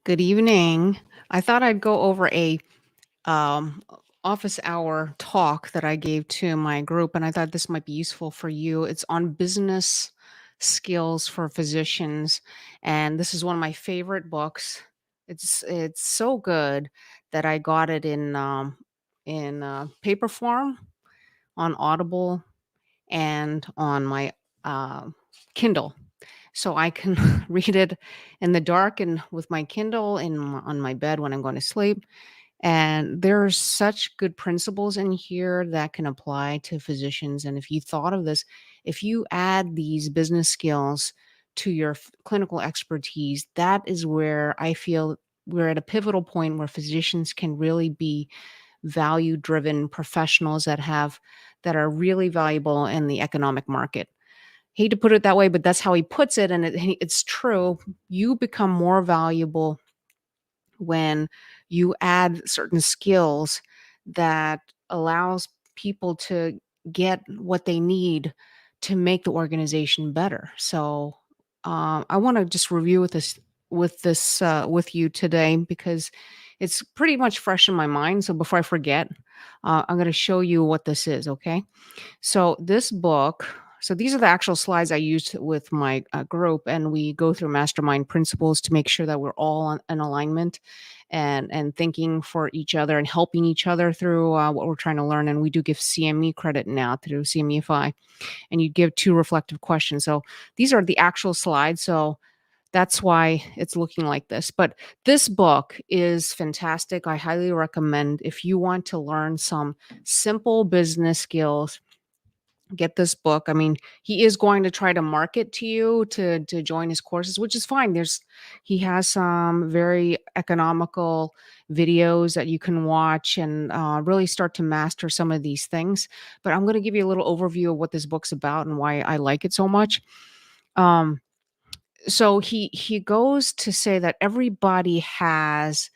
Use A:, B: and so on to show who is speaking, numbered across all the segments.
A: Good evening. I thought I'd go over a um, office hour talk that I gave to my group, and I thought this might be useful for you. It's on business skills for physicians, and this is one of my favorite books. It's so good that I got it in paper form on Audible and on my uh, Kindle, so I can read it in the dark and with my Kindle on my bed when I'm going to sleep. And there's such good principles in here that can apply to physicians. And if you thought of this, if you add these business skills to your clinical expertise, that is where I feel we're at a pivotal point where physicians can really be value driven professionals that are really valuable in the economic market. Hate to put it that way, but that's how he puts it, and it's true. You become more valuable when you add certain skills that allows people to get what they need to make the organization better. So, I wanna just review with you today because it's pretty much fresh in my mind, so before I forget, I'm gonna show you what this is, okay? So this book, so these are the actual slides I used with my group, and we go through mastermind principles to make sure that we're all in alignment and thinking for each other and helping each other through what we're trying to learn. And we do give CME credit now through CMEFI, and you give two reflective questions. So these are the actual slides. So that's why it's looking like this. But this book is fantastic. I highly recommend if you want to learn some simple business skills, get this book. I mean, he is going to try to market to you to join his courses, which is fine. He has some very economical videos that you can watch and really start to master some of these things. But I'm going to give you a little overview of what this book's about and why I like it so much. Um, so he goes to say that everybody has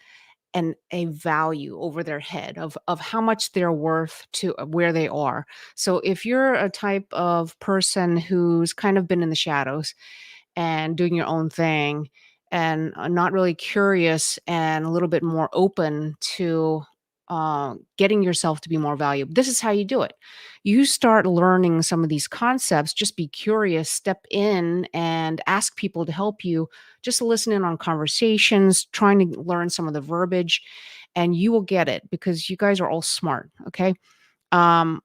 A: a value over their head of how much they're worth to where they are. So if you're a type of person who's kind of been in the shadows and doing your own thing and not really curious and a little bit more open to getting yourself to be more valuable, this is how you do it. You start learning some of these concepts, just be curious, step in and ask people to help you, just listen in on conversations, trying to learn some of the verbiage, and you will get it because you guys are all smart. Okay. um,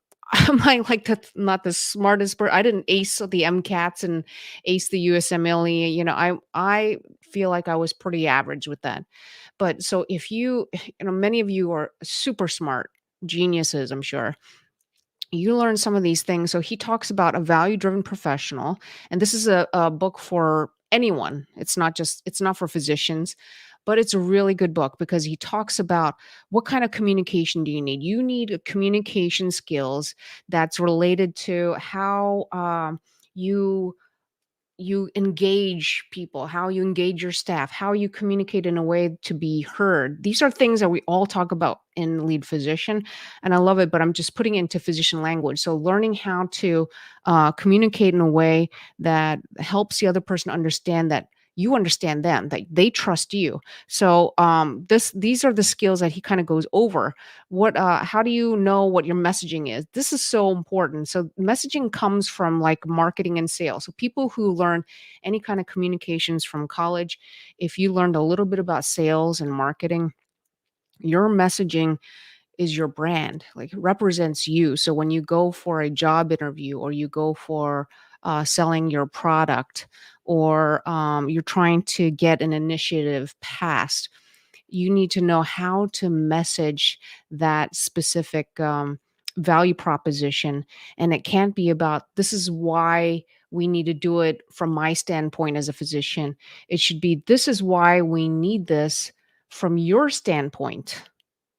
A: am I like not the smartest person? I didn't ace the MCATs and ace the USMLE. I feel like I was pretty average with that. But so if many of you are super smart geniuses, I'm sure. You learn some of these things. So he talks about a value-driven professional, and this is a book for anyone. It's not for physicians, but it's a really good book because he talks about what kind of communication do you need. You need a communication skills that's related to how you you engage people, how you engage your staff, how you communicate in a way to be heard. These are things that we all talk about in Lead Physician, and I love it, but I'm just putting it into physician language. So learning how to communicate in a way that helps the other person understand that you understand them, that they trust you. So these are the skills that he kind of goes over. How do you know what your messaging is? This is so important. So messaging comes from like marketing and sales. So people who learn any kind of communications from college, if you learned a little bit about sales and marketing, your messaging is your brand, like, it represents you. So when you go for a job interview or you go for selling your product, or you're trying to get an initiative passed, you need to know how to message that specific value proposition. And it can't be about, this is why we need to do it from my standpoint as a physician. It should be, this is why we need this from your standpoint.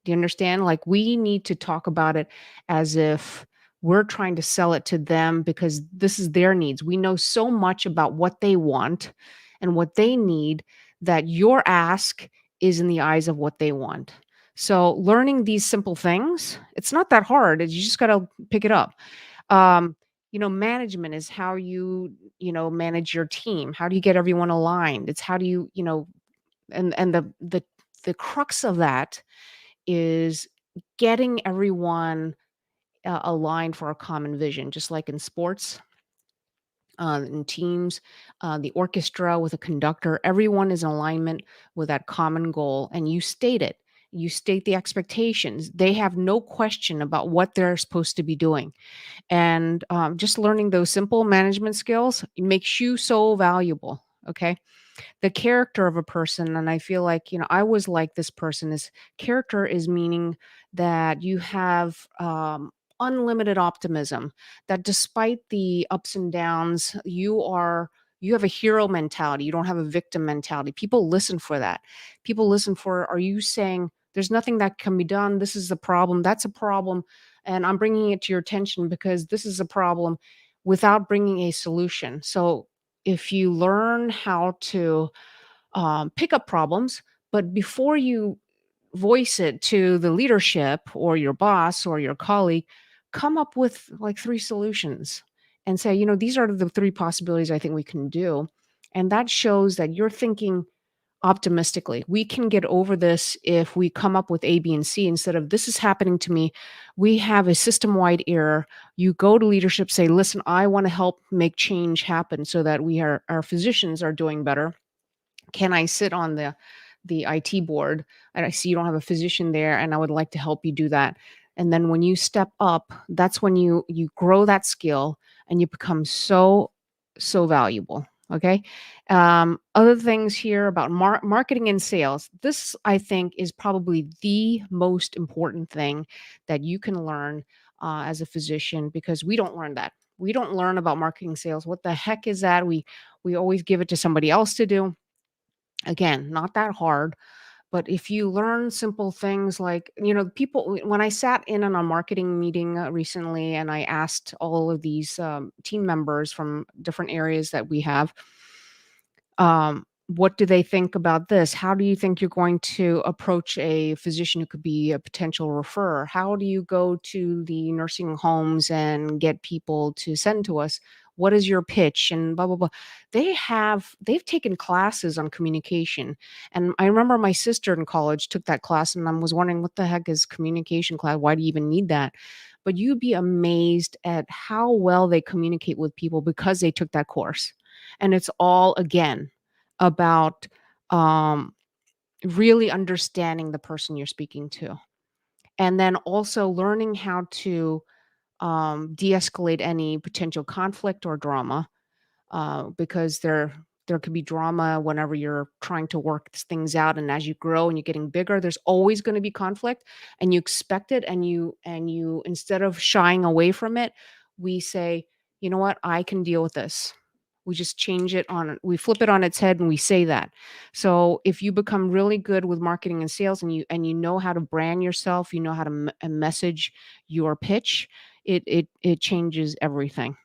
A: Do you understand? Like, we need to talk about it as if we're trying to sell it to them because this is their needs. We know so much about what they want and what they need that your ask is in the eyes of what they want. So, learning these simple things, it's not that hard. You just got to pick it up. Um, Management is how you manage your team. How do you get everyone aligned? It's how do you and the crux of that is getting everyone aligned for a common vision, just like in sports, in teams, the orchestra with a conductor, everyone is in alignment with that common goal. And you state it. You state the expectations. They have no question about what they're supposed to be doing. And just learning those simple management skills makes you so valuable. Okay, the character of a person, and I feel like, I was like this person, is character is meaning that you have unlimited optimism, that despite the ups and downs, you have a hero mentality, you don't have a victim mentality. People listen for that. People listen for, are you saying there's nothing that can be done, this is a problem, that's a problem, and I'm bringing it to your attention because this is a problem, without bringing a solution. So if you learn how to pick up problems, but before you voice it to the leadership or your boss or your colleague, come up with like three solutions and say, these are the three possibilities I think we can do. And that shows that you're thinking optimistically. We can get over this if we come up with A, B, and C instead of this is happening to me. We have a system wide error. You go to leadership, say, listen, I want to help make change happen so that our physicians are doing better. Can I sit on the IT board? And I see you don't have a physician there, and I would like to help you do that. And then when you step up, that's when you grow that skill and you become so valuable. Okay. Other things here about marketing and sales. This, I think, is probably the most important thing that you can learn as a physician, because we don't learn that. We don't learn about marketing sales. What the heck is that? We always give it to somebody else to do. Again, not that hard, but if you learn simple things like, people, when I sat in on a marketing meeting recently and I asked all of these team members from different areas that we have, what do they think about this? How do you think you're going to approach a physician who could be a potential referrer? How do you go to the nursing homes and get people to send to us? What is your pitch? And blah, blah, blah. They've taken classes on communication. And I remember my sister in college took that class, and I was wondering, what the heck is communication class? Why do you even need that? But you'd be amazed at how well they communicate with people because they took that course. And it's all, again, about um, really understanding the person you're speaking to. And then also learning how to de escalate any potential conflict or drama, because there could be drama whenever you're trying to work things out, and as you grow and you're getting bigger, there's always going to be conflict, and you expect it, and you instead of shying away from it, we say, you know what, I can deal with this. We just we flip it on its head and we say that. So if you become really good with marketing and sales, and you know how to brand yourself, you know how to message your pitch, it changes everything.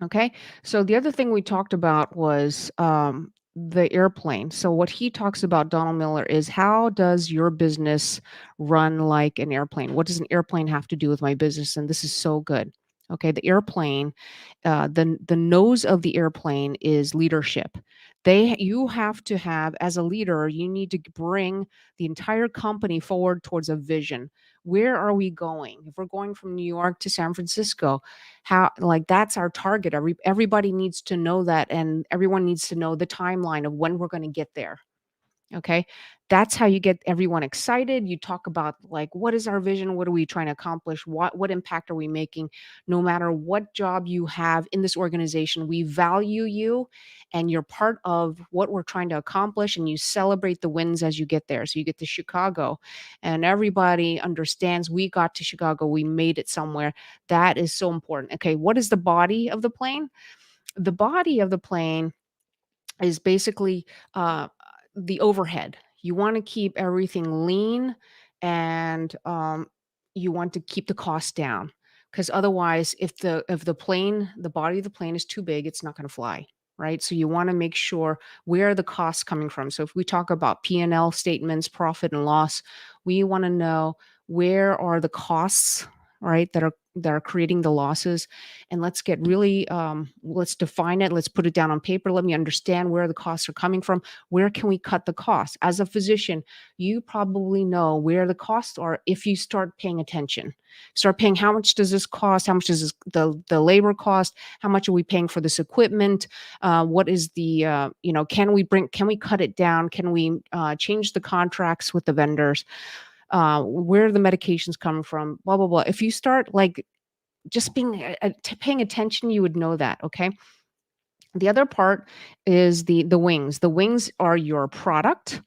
A: Okay. So the other thing we talked about was the airplane. So what he talks about, Donald Miller, is how does your business run like an airplane? What does an airplane have to do with my business? And this is so good. Okay, the airplane, the nose of the airplane is leadership. You have to have, as a leader, you need to bring the entire company forward towards a vision. Where are we going? If we're going from New York to San Francisco, how, like, that's our target. Everybody needs to know that, and everyone needs to know the timeline of when we're going to get there. Okay. That's how you get everyone excited. You talk about, like, what is our vision? What are we trying to accomplish? What impact are we making? No matter what job you have in this organization, we value you, and you're part of what we're trying to accomplish, and you celebrate the wins as you get there. So you get to Chicago and everybody understands we got to Chicago. We made it somewhere. That is so important. Okay. What is the body of the plane? The body of the plane is basically the overhead. You want to keep everything lean, and you want to keep the cost down, because otherwise, if the body of the plane is too big, it's not going to fly. Right. So you want to make sure where are the costs coming from. So if we talk about P&L statements, profit and loss, we want to know where are the costs, right, that are that are creating the losses, and let's get really let's define it, let's put it down on paper, let me understand where the costs are coming from, where can we cut the costs. As a physician, you probably know where the costs are if you start paying attention. Start paying, how much does this cost, how much does the labor cost, how much are we paying for this equipment, what is the can we cut it down, can we change the contracts with the vendors, where are the medications coming from, blah blah blah. If you start like just paying attention, you would know that. Okay. The other part is the wings. The wings are your product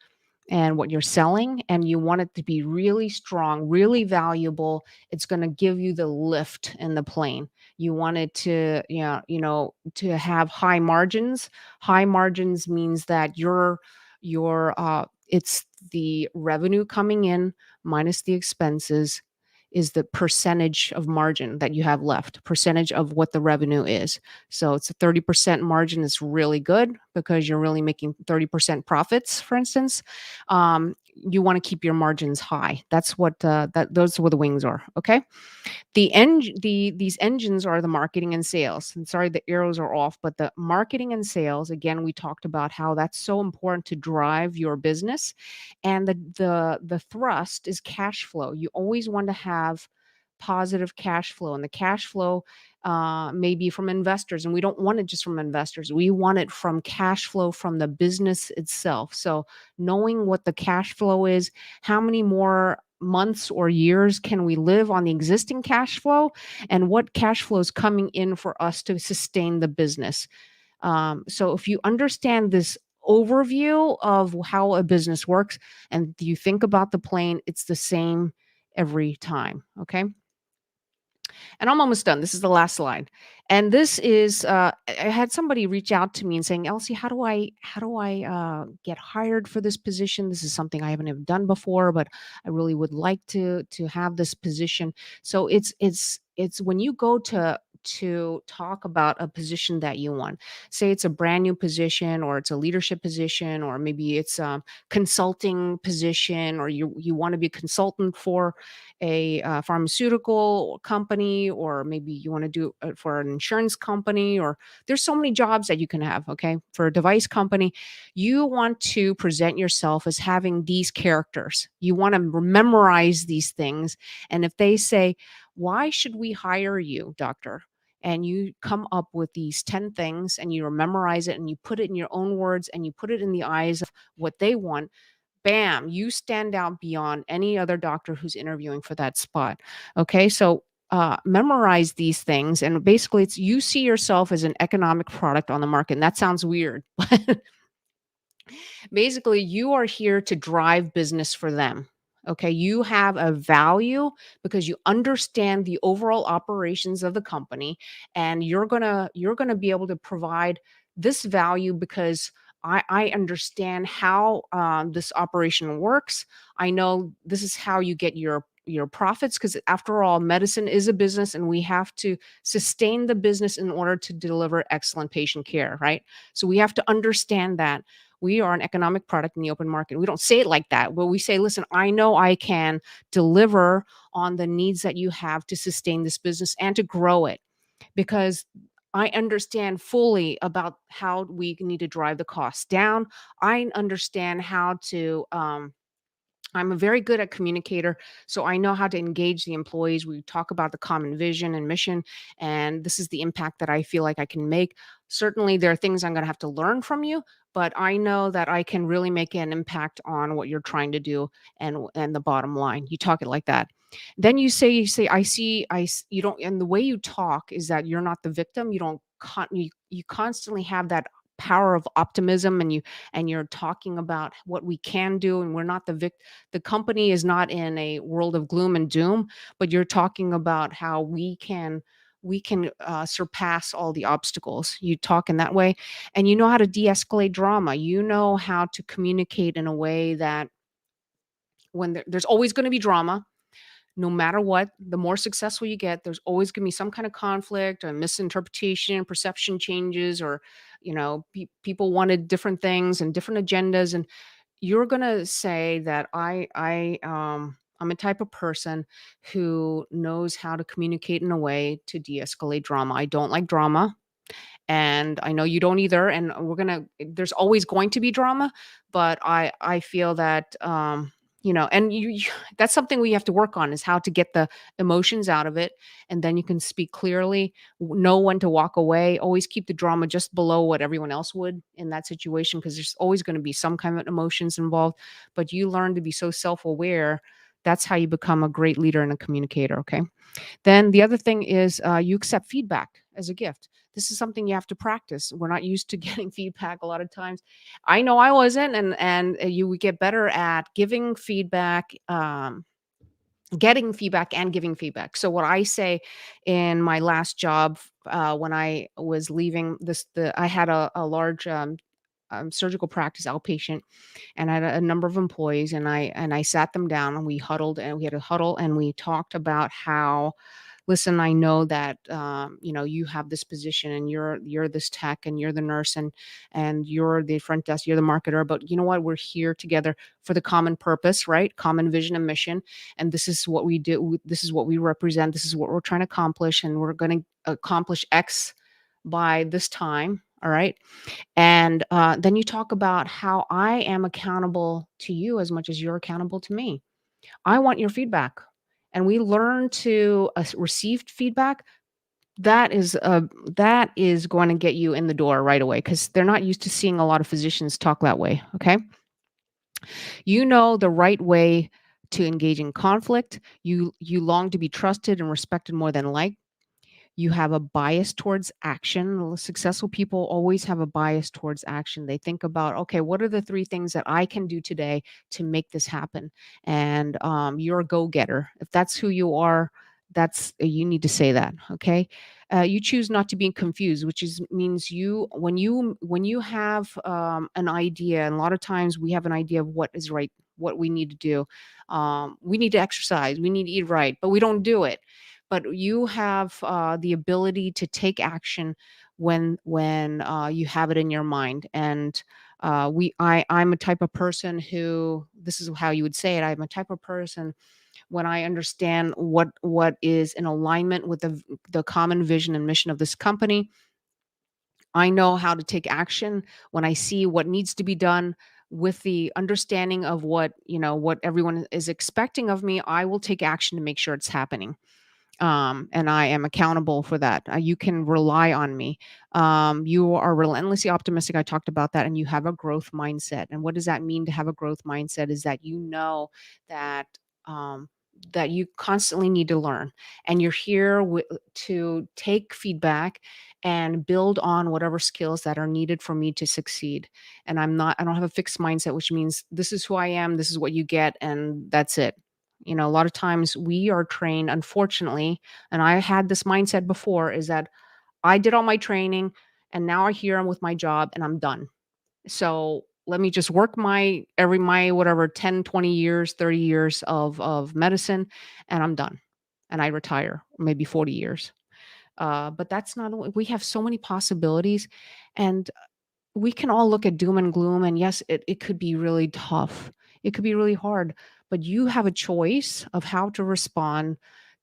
A: and what you're selling, and you want it to be really strong, really valuable. It's going to give you the lift in the plane. You want it to, to have high margins. High margins means that it's the revenue coming in minus the expenses is the percentage of margin that you have left, percentage of what the revenue is. So it's a 30% margin is really good because you're really making 30% profits, for instance. You want to keep your margins high. That's what those are what the wings are. Okay. These engines are the marketing and sales. And sorry, the arrows are off, but the marketing and sales, again, we talked about how that's so important to drive your business. And the thrust is cash flow. You always want to have positive cash flow, and the cash flow may be from investors, and we don't want it just from investors. We want it from cash flow from the business itself. So knowing what the cash flow is, how many more months or years can we live on the existing cash flow, and what cash flow is coming in for us to sustain the business. So if you understand this overview of how a business works and you think about the plane, it's the same every time. Okay. And I'm almost done. This is the last slide. And this is I had somebody reach out to me and saying, "Elsie, how do I get hired for this position? This is something I haven't even done before, but I really would like to have this position." So it's when you go to talk about a position that you want. Say it's a brand new position, or it's a leadership position, or maybe it's a consulting position, or you want to be a consultant for a pharmaceutical company, or maybe you want to do it for an insurance company, or there's so many jobs that you can have. Okay. For a device company, you want to present yourself as having these characters. You want to memorize these things. And if they say, "Why should we hire you, doctor?" And you come up with these 10 things and you memorize it and you put it in your own words and you put it in the eyes of what they want, bam, you stand out beyond any other doctor who's interviewing for that spot. Okay, so memorize these things, and basically, it's you see yourself as an economic product on the market. And that sounds weird, but basically, you are here to drive business for them. Okay, you have a value because you understand the overall operations of the company, and you're gonna be able to provide this value because I understand how this operation works. I know this is how you get your profits, because after all, medicine is a business, and we have to sustain the business in order to deliver excellent patient care, right? So we have to understand that we are an economic product in the open market. We don't say it like that, but we say, "Listen, I know I can deliver on the needs that you have to sustain this business and to grow it, because I understand fully about how we need to drive the costs down. I understand how to I'm a very good at communicator, so I know how to engage the employees. We talk about the common vision and mission, and this is the impact that I feel like I can make. Certainly, there are things I'm going to have to learn from you, but I know that I can really make an impact on what you're trying to do and the bottom line." You talk it like that. Then you say, you don't, and the way you talk is that you're not the victim. You don't, you constantly have that power of optimism, and you're talking about what we can do, and we're not the company is not in a world of gloom and doom, but you're talking about how we can surpass all the obstacles. You talk in that way, and you know how to de-escalate drama. You know how to communicate in a way that when there's always going to be drama, no matter what, the more successful you get, there's always going to be some kind of conflict or misinterpretation, perception changes, or people wanted different things and different agendas, and you're gonna say that I'm a type of person who knows how to communicate in a way to de-escalate drama. I don't like drama, and I know you don't either, and there's always going to be drama, but I feel that, and that's something we have to work on, is how to get the emotions out of it, and then you can speak clearly, know when to walk away, always keep the drama just below what everyone else would in that situation, because there's always gonna be some kind of emotions involved, but you learn to be so self-aware. That's how you become a great leader and a communicator, okay? Then the other thing is, you accept feedback as a gift. This is something you have to practice. We're not used to getting feedback a lot of times. I know I wasn't, and you would get better at giving feedback, getting feedback and giving feedback. So what I say in my last job, when I was leaving I had a large surgical practice outpatient, and I had a number of employees, and I sat them down, and we huddled, and we had a huddle, and we talked about how, listen, I know that, you have this position, and you're this tech, and you're the nurse, and you're the front desk, you're the marketer, but you know what? We're here together for the common purpose, right? Common vision and mission. And this is what we do. This is what we represent. This is what we're trying to accomplish. And we're going to accomplish X by this time. All right. And then you talk about how I am accountable to you as much as you're accountable to me. I want your feedback. And we learn to receive feedback. That is going to get you in the door right away, because they're not used to seeing a lot of physicians talk that way. Okay. You know the right way to engage in conflict. You long to be trusted and respected more than liked. You have a bias towards action. Successful people always have a bias towards action. They think about, okay, what are the three things that I can do today to make this happen? And you're a go-getter. If that's who you are, you need to say that. Okay. You choose not to be confused, which means when you have an idea, and a lot of times we have an idea of what is right, what we need to do. We need to exercise, we need to eat right, but we don't do it. But you have the ability to take action when you have it in your mind. And I'm a type of person who, this is how you would say it, I'm a type of person, when I understand what is in alignment with the common vision and mission of this company, I know how to take action when I see what needs to be done. With the understanding of what everyone is expecting of me, I will take action to make sure it's happening, and I am accountable for that. You can rely on me. You are relentlessly optimistic. I talked about that, and you have a growth mindset. And what does that mean to have a growth mindset? Is that you know that um, that you constantly need to learn, and you're here to take feedback and build on whatever skills that are needed for me to succeed. And I don't have a fixed mindset, which means this is who I am. This is what you get, and that's it. A lot of times we are trained, unfortunately, and I had this mindset before, is that I did all my training, and now I here I'm with my job and I'm done. So let me just work my whatever 10, 20 years, 30 years of medicine, and I'm done. And I retire, maybe 40 years. But that's not, we have so many possibilities, and we can all look at doom and gloom, and yes, it could be really tough. It could be really hard, but you have a choice of how to respond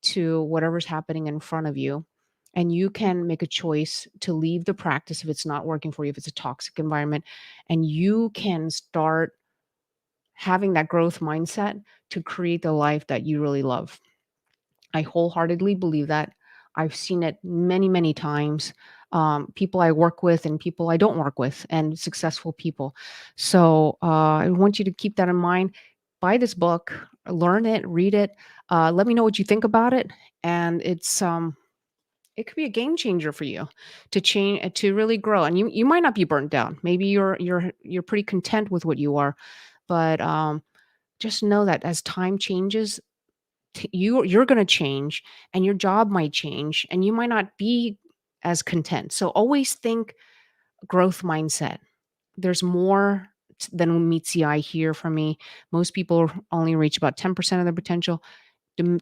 A: to whatever's happening in front of you. And you can make a choice to leave the practice if it's not working for you, if it's a toxic environment, and you can start having that growth mindset to create the life that you really love. I wholeheartedly believe that. I've seen it many, many times. People I work with and people I don't work with, and successful people. So I want you to keep that in mind. Buy this book, learn it, read it. Let me know what you think about it. And it could be a game changer for you to change, to really grow. And you might not be burnt down. Maybe you're pretty content with what you are, but just know that as time changes, you're going to change, and your job might change, and you might not be as content. So always think growth mindset. There's more than meets the eye here for me. Most people only reach about 10% of their potential,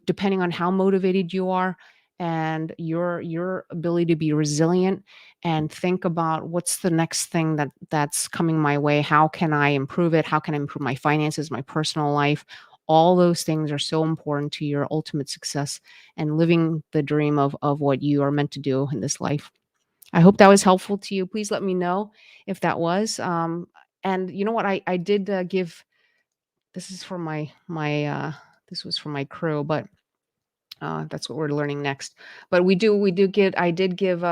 A: depending on how motivated you are, and your ability to be resilient and think about what's the next thing that's coming my way. How can I improve it? How can I improve my finances, my personal life? All those things are so important to your ultimate success and living the dream of what you are meant to do in this life. I hope that was helpful to you. Please let me know if that was. And you know what? I did give this is for my this was for my crew, but that's what we're learning next. But we do get I did give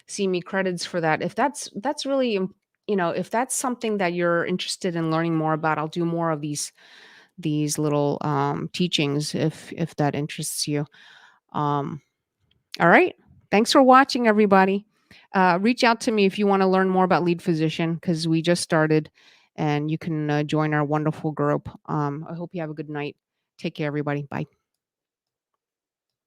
A: see me credits for that. If that's really if that's something that you're interested in learning more about, I'll do more of these little teachings if that interests you. Um, all right. Thanks for watching, everybody. Reach out to me if you want to learn more about Lead Physician because we just started, and you can join our wonderful group. I hope you have a good night. Take care, everybody. Bye.